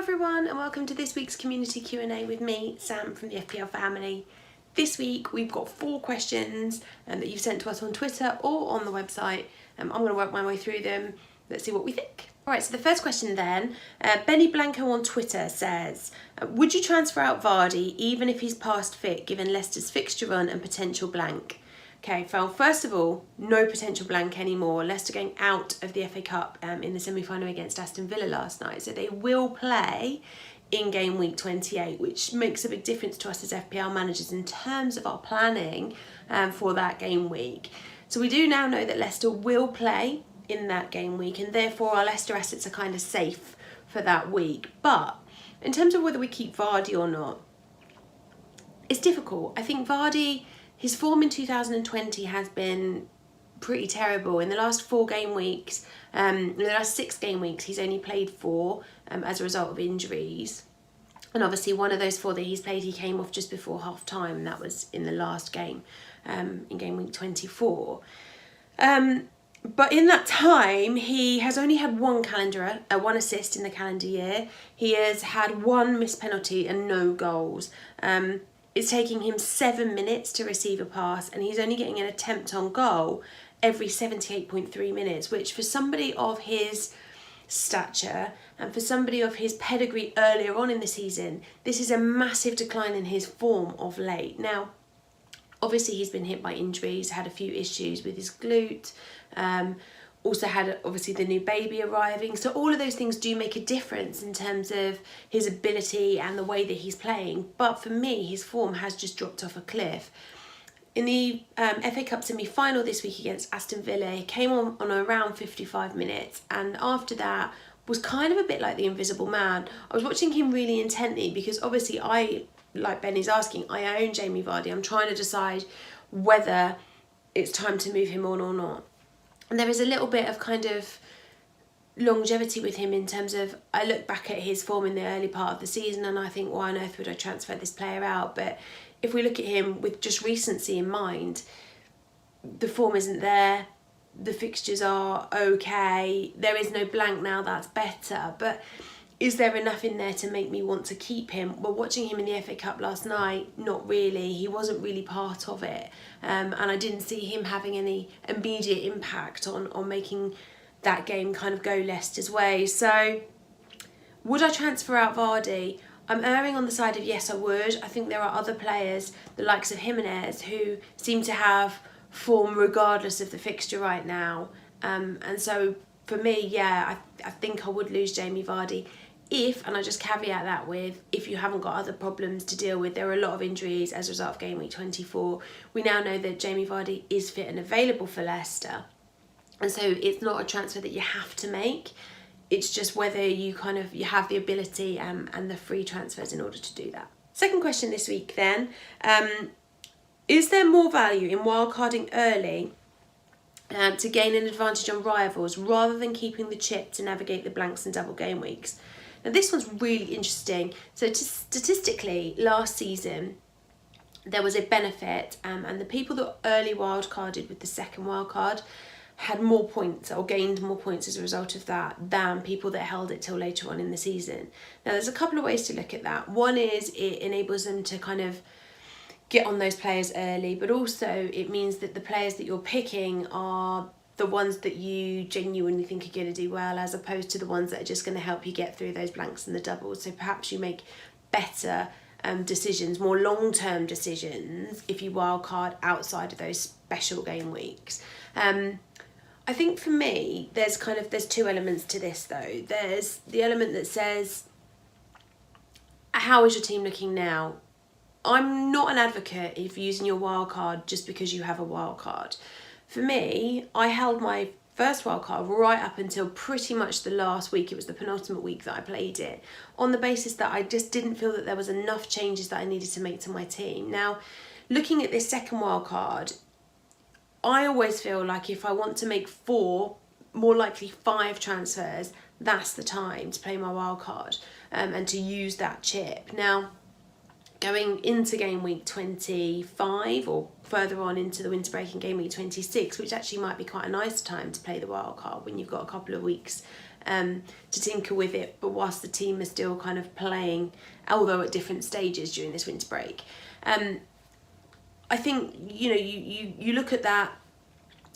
everyone, and welcome to this week's community Q&A with me, Sam from the FPL Family. This week we've got 4 questions that you've sent to us on Twitter or on the website. I'm going to work my way through them. Let's see what we think. Alright, so the first question then, Benny Blanco on Twitter says, would you transfer out Vardy even if he's past fit given Leicester's fixture run and potential blank? Okay, well, first of all, no potential blank anymore. Leicester going out of the FA Cup in the semi-final against Aston Villa last night. So they will play in game week 28, which makes a big difference to us as FPL managers in terms of our planning for that game week. So we do now know that Leicester will play in that game week, and therefore our Leicester assets are kind of safe for that week. But in terms of whether we keep Vardy or not, it's difficult. I think Vardy, his form in 2020 has been pretty terrible. In the last 4 game weeks, in the last 6 game weeks, he's only played 4 as a result of injuries. And obviously one of those 4 that he's played, he came off just before half time, and that was in the last game, in game week 24. But in that time, he has only had one assist in the calendar year. He has had 1 missed penalty and no goals. It's taking him 7 minutes to receive a pass, and he's only getting an attempt on goal every 78.3 minutes, which for somebody of his stature and for somebody of his pedigree earlier on in the season, this is a massive decline in his form of late. Now, obviously he's been hit by injuries, had a few issues with his glute, also had obviously the new baby arriving, so all of those things do make a difference in terms of his ability and the way that he's playing. But for me, his form has just dropped off a cliff. In the FA Cup semi-final this week against Aston Villa, he came on around 55 minutes, and after that was kind of a bit like the invisible man. I was watching him really intently because obviously I, like Benny's asking, I own Jamie Vardy. I'm trying to decide whether it's time to move him on or not. And there is a little bit of kind of longevity with him in terms of, I look back at his form in the early part of the season and I think, why on earth would I transfer this player out? But if we look at him with just recency in mind, the form isn't there. The fixtures are okay. There is no blank now, that's better. But is there enough in there to make me want to keep him? Well, watching him in the FA Cup last night, not really. He wasn't really part of it. And I didn't see him having any immediate impact on making that game kind of go Leicester's way. So would I transfer out Vardy? I'm erring on the side of yes, I would. I think there are other players, the likes of Jimenez, who seem to have form regardless of the fixture right now. And so for me, yeah, I think I would lose Jamie Vardy if, and I just caveat that with, if you haven't got other problems to deal with. There are a lot of injuries as a result of game week 24. We now know that Jamie Vardy is fit and available for Leicester. And so it's not a transfer that you have to make. It's just whether you have the ability and the free transfers in order to do that. Second question this week then, is there more value in wildcarding early to gain an advantage on rivals rather than keeping the chip to navigate the blanks and double game weeks? Now this one's really interesting. So statistically, last season there was a benefit, and the people that early wildcarded with the second wildcard had more points or gained more points as a result of that than people that held it till later on in the season. Now there's a couple of ways to look at that. One is it enables them to kind of get on those players early, but also it means that the players that you're picking are the ones that you genuinely think are going to do well, as opposed to the ones that are just going to help you get through those blanks and the doubles. So perhaps you make better decisions, more long-term decisions, if you wildcard outside of those special game weeks. I think for me, there's 2 elements to this though. There's the element that says, how is your team looking now? I'm not an advocate of using your wild card just because you have a wild card. For me, I held my first wild card right up until pretty much the last week. It was the penultimate week that I played it, on the basis that I just didn't feel that there was enough changes that I needed to make to my team. Now, looking at this second wild card, I always feel like if I want to make 4, more likely 5 transfers, that's the time to play my wild card and to use that chip. Now, going into game week 25 or further on into the winter break in game week 26, which actually might be quite a nice time to play the wild card when you've got a couple of weeks to tinker with it, but whilst the team is still kind of playing, although at different stages during this winter break. I think, you look at that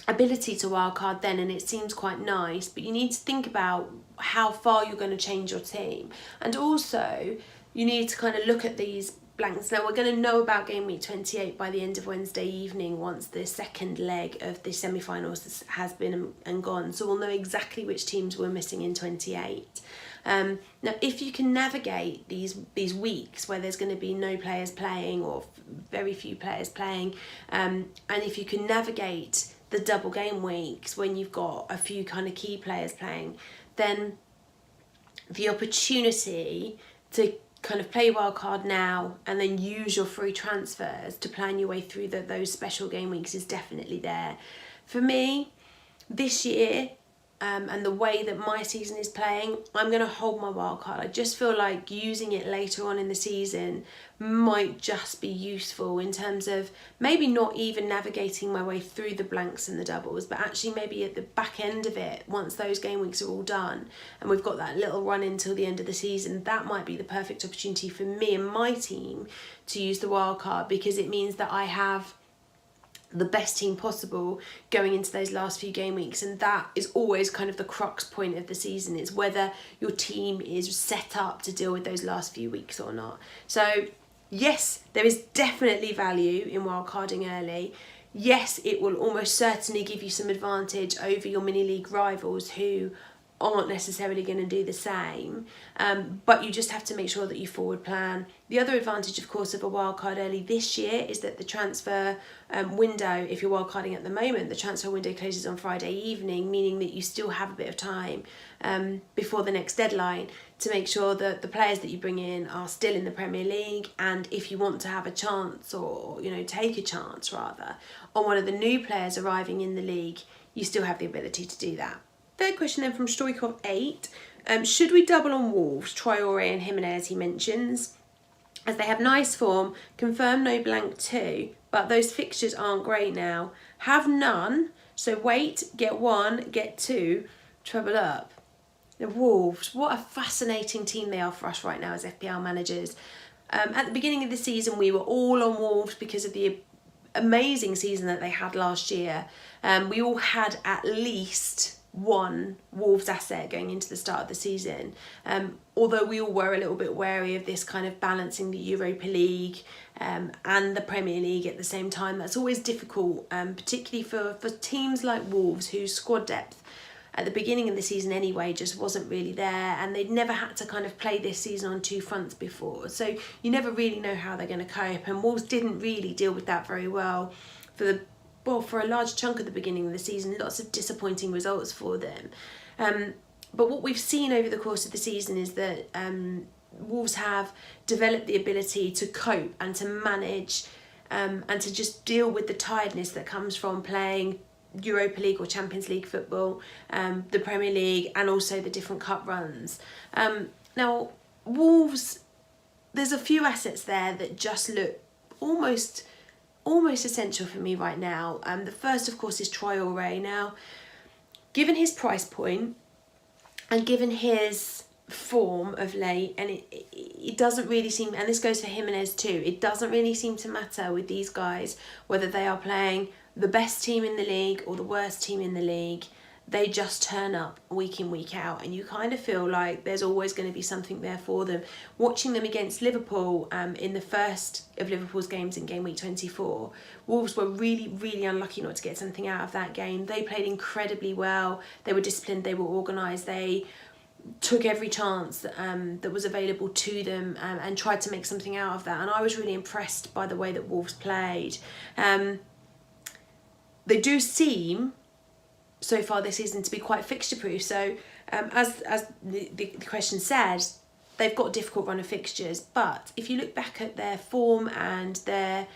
ability to wildcard then and it seems quite nice, but you need to think about how far you're going to change your team. And also, you need to kind of look at these blanks. Now, we're going to know about game week 28 by the end of Wednesday evening once the second leg of the semi-finals has been and gone. So we'll know exactly which teams we're missing in 28. Now, if you can navigate these weeks where there's going to be no players playing or very few players playing, and if you can navigate the double game weeks when you've got a few kind of key players playing, then the opportunity to kind of play wildcard now and then use your free transfers to plan your way through those special game weeks is definitely there. For me, this year, and the way that my season is playing, I'm going to hold my wildcard. I just feel like using it later on in the season might just be useful in terms of maybe not even navigating my way through the blanks and the doubles, but actually maybe at the back end of it, once those game weeks are all done and we've got that little run until the end of the season, that might be the perfect opportunity for me and my team to use the wildcard, because it means that I have the best team possible going into those last few game weeks. And that is always kind of the crux point of the season, is whether your team is set up to deal with those last few weeks or not. So yes, there is definitely value in wildcarding early. Yes, it will almost certainly give you some advantage over your mini league rivals who aren't necessarily going to do the same, but you just have to make sure that you forward plan. The other advantage, of course, of a wildcard early this year is that the transfer window, if you're wildcarding at the moment, the transfer window closes on Friday evening, meaning that you still have a bit of time before the next deadline to make sure that the players that you bring in are still in the Premier League, and if you want to have a chance, or take a chance rather, on one of the new players arriving in the league, you still have the ability to do that. Third question then from Stoikov8. Should we double on Wolves, Traore and Jimenez, he mentions, as they have nice form, confirm no blank too, but those fixtures aren't great now. Have none, so wait, get one, get two, treble up. The Wolves, what a fascinating team they are for us right now as FPL managers. At the beginning of the season, we were all on Wolves because of the amazing season that they had last year. We all had at least one Wolves asset going into the start of the season, although we all were a little bit wary of this kind of balancing the Europa League and the Premier League at the same time. That's always difficult, particularly for teams like Wolves, whose squad depth at the beginning of the season anyway just wasn't really there, and they'd never had to kind of play this season on two fronts before, so you never really know how they're going to cope, and Wolves didn't really deal with that very well for a large chunk of the beginning of the season. Lots of disappointing results for them. But what we've seen over the course of the season is that Wolves have developed the ability to cope and to manage and to just deal with the tiredness that comes from playing Europa League or Champions League football, the Premier League, and also the different cup runs. Now, Wolves, there's a few assets there that just look almost essential for me right now. The first, of course, is Traore. Now, given his price point and given his form of late, and it doesn't really seem, and this goes for Jimenez too, it doesn't really seem to matter with these guys whether they are playing the best team in the league or the worst team in the league. They just turn up week in, week out, and you kind of feel like there's always going to be something there for them. Watching them against Liverpool in the first of Liverpool's games in game week 24, Wolves were really, really unlucky not to get something out of that game. They played incredibly well. They were disciplined, they were organised, they took every chance that was available to them and tried to make something out of that. And I was really impressed by the way that Wolves played. They do seem, so far this season, to be quite fixture proof. So as the question says, they've got a difficult run of fixtures, but if you look back at their form and their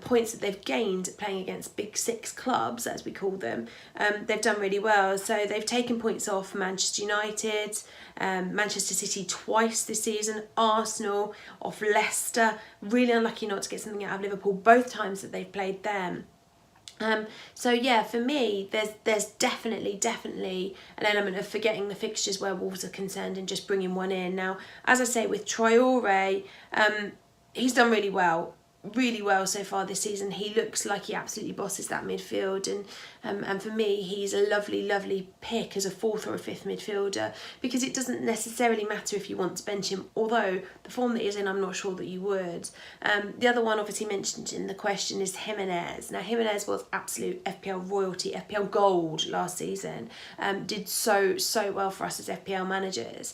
points that they've gained playing against big six clubs, as we call them, they've done really well. So they've taken points off Manchester United, Manchester City twice this season, Arsenal, off Leicester, really unlucky not to get something out of Liverpool both times that they've played them. So yeah, for me, there's definitely an element of forgetting the fixtures where Wolves are concerned and just bringing one in. Now, as I say, with Traore, he's done really well so far this season. He looks like he absolutely bosses that midfield, and for me, he's a lovely pick as a fourth or a fifth midfielder, because it doesn't necessarily matter if you want to bench him, although the form that he's in, I'm not sure that you would. The other one obviously mentioned in the question is Jimenez. Now, Jimenez was absolute FPL royalty, FPL gold last season, did so well for us as FPL managers.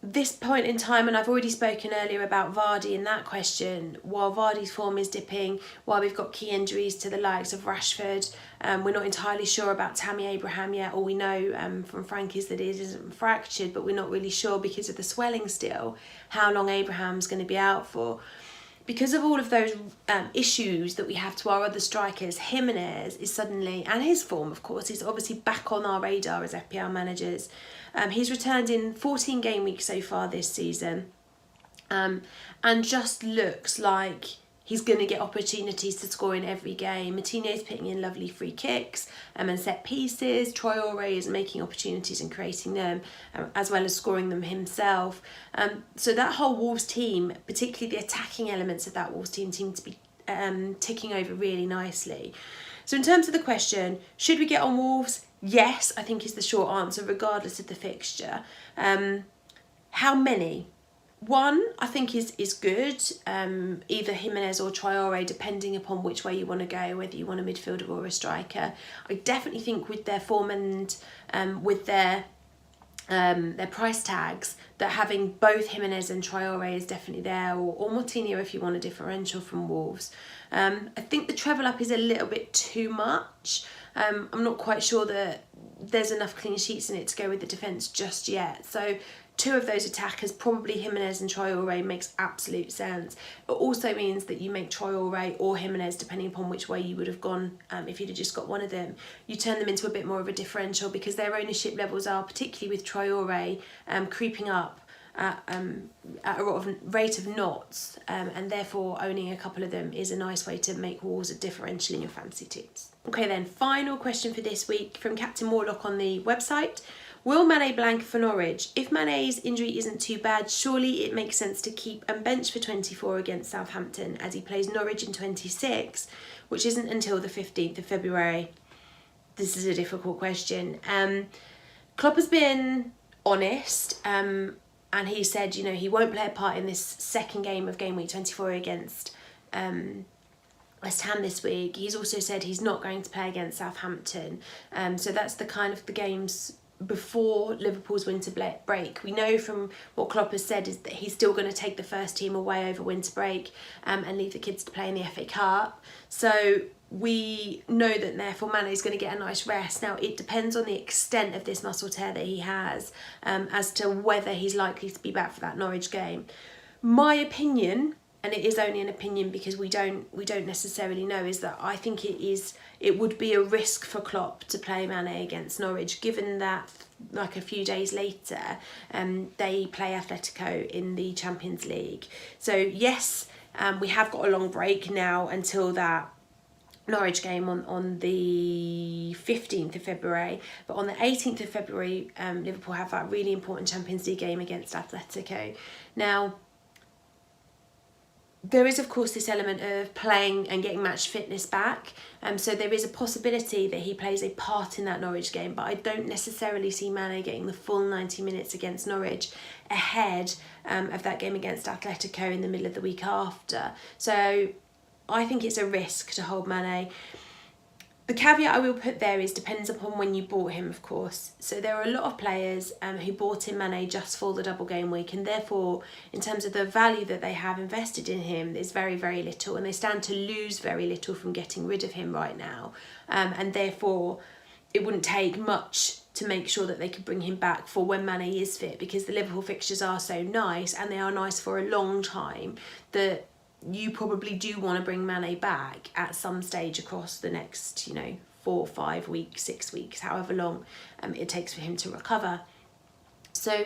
This point in time, and I've already spoken earlier about Vardy in that question, while Vardy's form is dipping, while we've got key injuries to the likes of Rashford, we're not entirely sure about Tammy Abraham yet. All we know from Frank is that it isn't fractured, but we're not really sure because of the swelling still how long Abraham's going to be out for. Because of all of those issues that we have to our other strikers, Jimenez is suddenly, and his form of course, is obviously back on our radar as FPL managers. He's returned in 14 game weeks so far this season, and just looks like he's going to get opportunities to score in every game. Martinez's putting in lovely free kicks and set pieces. Traore is making opportunities and creating them, as well as scoring them himself. So that whole Wolves team, particularly the attacking elements of that Wolves team, seem to be ticking over really nicely. So in terms of the question, should we get on Wolves? Yes, I think is the short answer, regardless of the fixture. How many? One, I think is good, either Jimenez or Traore, depending upon which way you want to go, whether you want a midfielder or a striker. I definitely think with their form and with their price tags, that having both Jimenez and Traore is definitely there, or Moutinho if you want a differential from Wolves. I think the treble up is a little bit too much. I'm not quite sure that there's enough clean sheets in it to go with the defence just yet. So two of those attackers, probably Jimenez and Traore, makes absolute sense. It also means that you make Traore or Jimenez, depending upon which way you would have gone if you'd have just got one of them. You turn them into a bit more of a differential, because their ownership levels are, particularly with Traore, creeping up at a rate of knots, and therefore owning a couple of them is a nice way to make Wolves a differential in your fantasy teams. Okay then, final question for this week from Captain Warlock on the website. Will Mane blank for Norwich? If Mane's injury isn't too bad, surely it makes sense to keep and bench for 24 against Southampton, as he plays Norwich in 26, which isn't until the 15th of February. This is a difficult question. Klopp has been honest, and he said, he won't play a part in this second game of Game Week 24 against West Ham this week. He's also said he's not going to play against Southampton. So that's the kind of the games before Liverpool's winter break. We know from what Klopp has said is that he's still going to take the first team away over winter break, and leave the kids to play in the FA Cup. So we know that therefore Mane is going to get a nice rest. Now it depends on the extent of this muscle tear that he has, as to whether he's likely to be back for that Norwich game. My opinion, and it is only an opinion because we don't necessarily know, is that I think it would be a risk for Klopp to play Mane against Norwich, given that like a few days later they play Atletico in the Champions League. So yes, we have got a long break now until that Norwich game on the 15th of February, but on the 18th of February Liverpool have that really important Champions League game against Atletico. Now there is of course this element of playing and getting match fitness back, so there is a possibility that he plays a part in that Norwich game, but I don't necessarily see Mane getting the full 90 minutes against Norwich ahead of that game against Atletico in the middle of the week after. So I think it's a risk to hold Mane. The caveat I will put there is depends upon when you bought him, of course. So there are a lot of players who bought in Mane just for the double game week, and therefore in terms of the value that they have invested in him, there's very, very little, and they stand to lose very little from getting rid of him right now. And therefore it wouldn't take much to make sure that they could bring him back for when Mane is fit, because the Liverpool fixtures are so nice, and they are nice for a long time, that you probably do want to bring Mane back at some stage across the next, 4, 5 weeks, 6 weeks, however long it takes for him to recover. So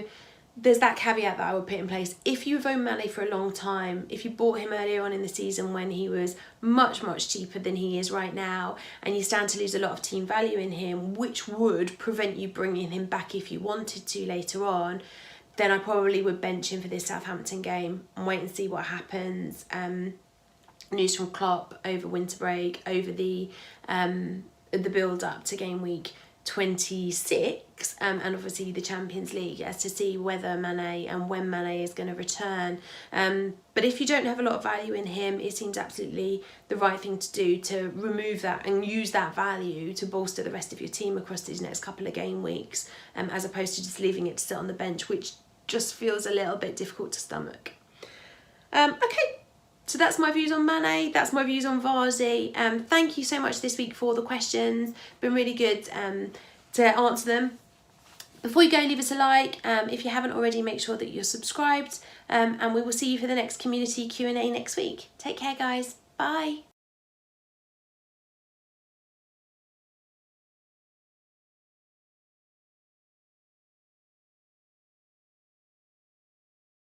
there's that caveat that I would put in place. If you've owned Mane for a long time, if you bought him earlier on in the season when he was much cheaper than he is right now, and you stand to lose a lot of team value in him, which would prevent you bringing him back if you wanted to later on, then I probably would bench him for this Southampton game and wait and see what happens. News from Klopp over winter break, over the build up to game week 26, and obviously the Champions League, as to see whether Mane and when Mane is going to return. But if you don't have a lot of value in him, it seems absolutely the right thing to do to remove that and use that value to bolster the rest of your team across these next couple of game weeks, as opposed to just leaving it to sit on the bench, which just feels a little bit difficult to stomach. Okay. So that's my views on Mane, that's my views on Vardy. Thank you so much this week for the questions. Been really good to answer them. Before you go, leave us a like. If you haven't already, make sure that you're subscribed. And we will see you for the next community Q&A next week. Take care, guys. Bye.